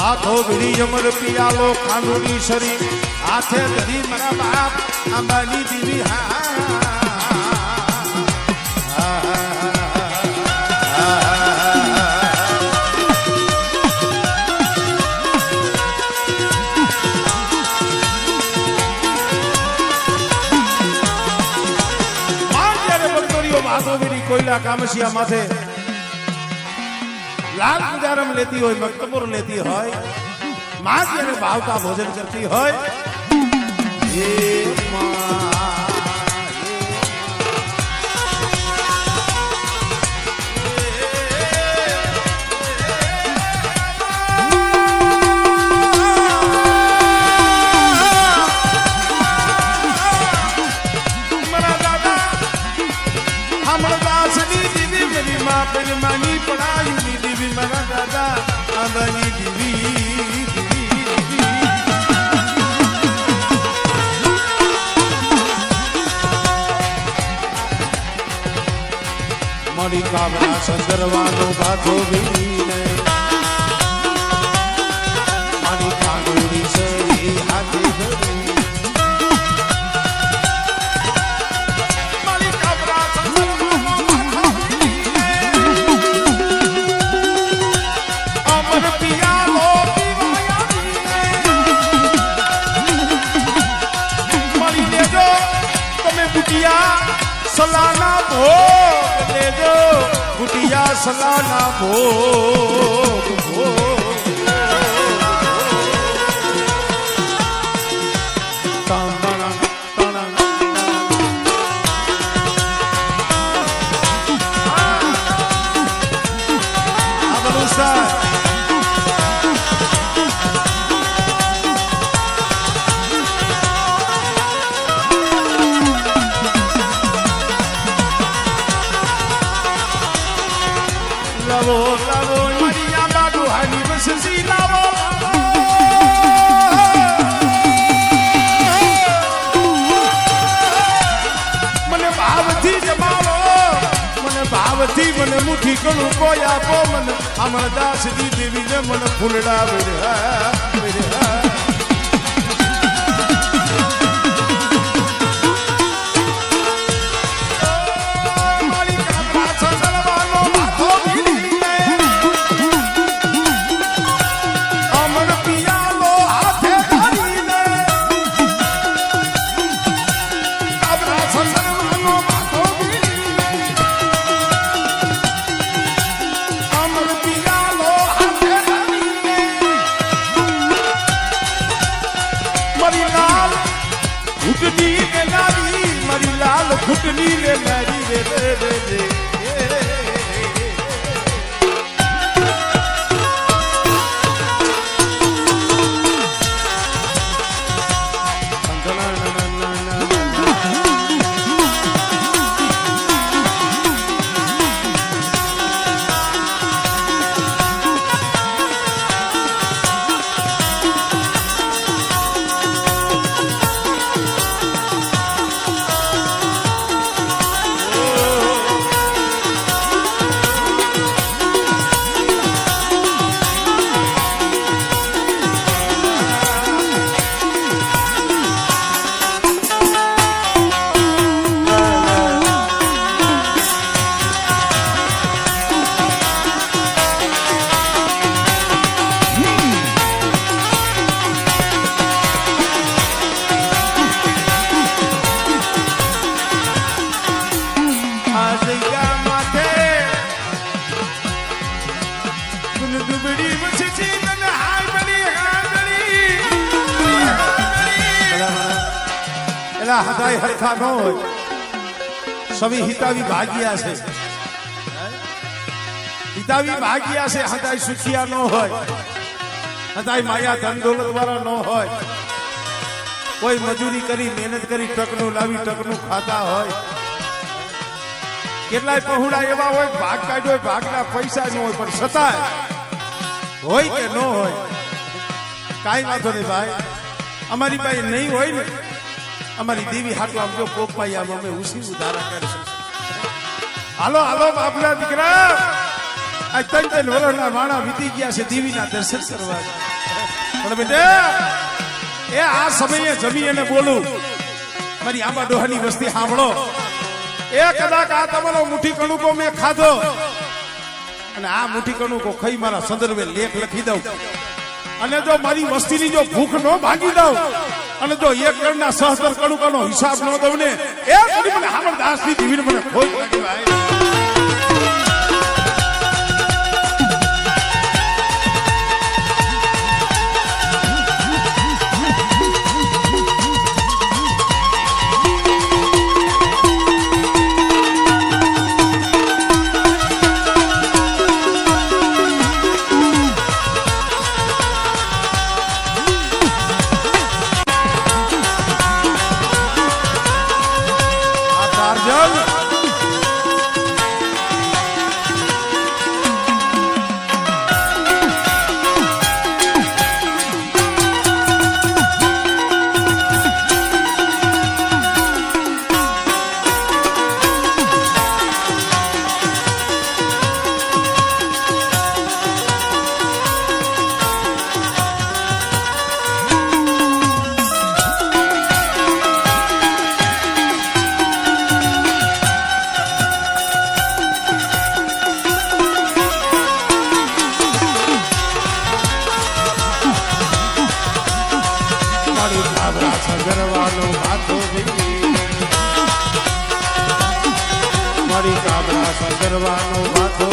બાથો વીડી અમર પિયાલો ખાંડુડી શરી હાથે ધરી મારા બાપ અંબાની દીવી कोयला कामसिया माथे लाल गुजारम लेती हो मकतबुर लेती हो मां जरे भावता भोजन करती हो मानी पढ़ाई दीवी मरा दादा अंबानी दीवी मरी काबरा संदरवानो बाथो वीने मानी कांगुड़ी सरी हाथे धरी सलाना भोग ले दो गुटिया सलाना भोग लावो लावो मरिया बाडू हानी बससी लावो मने भावथी जमावो मने भावथी मने मुठी कणु कोया को मन हमर दास दी देवी ने मन फूलड़ा बेरे घुटनी ले मेरी रे हदाई हरखा न हो सभी हितावी भाग्या से हितावी भाग्या से हदाई सुखिया न हो हदाई माया धन दौलत वाला न हो कोई मजूरी करी मेहनत करी टकनु लावी टकनु खाता हो કેટલાય પહોળા એવા હોય ભાગ કાઢ્યો ભાગના પૈસા ન હોય પણ છતાંય હોય કે ન હોય કાઈ વાંધો નહીં ભાઈ અમારી પાસે નહીં હોય ને અમારી દેવી હાટુ આમ જો કોક પાઈ આમ અમે ઉસી ઉધારા કરીશું હાલો હાલો બાપના દીકરા આ ત્રણ વરસના વાણા વીતી ગયા છે દેવીના દર્શન કરવા પણ બેટા એ આ સમયે જમી અને બોલું મારી આંબા ડોહાની વસ્તી સાંભળો એ કદાચ આ તમારો મુઠ્ઠી કણુકો મેં ખાધો અને આ મુઠ્ઠી કણુકો ખાઈ મારા સંદર્ભે લેખ લખી દઉં અને જો મારી વસ્તીની જો ભૂખ ન ભાગી દઉં અને જો એક ગણના સહસ્ત્ર કણુકાનો હિસાબ ન દઉં ને એ કરી મને હામરદાસની દીવીને મને ખોઈ લાગી ભાઈ સગરવાનો માથો મારી કાબરા સગરવાનો માથો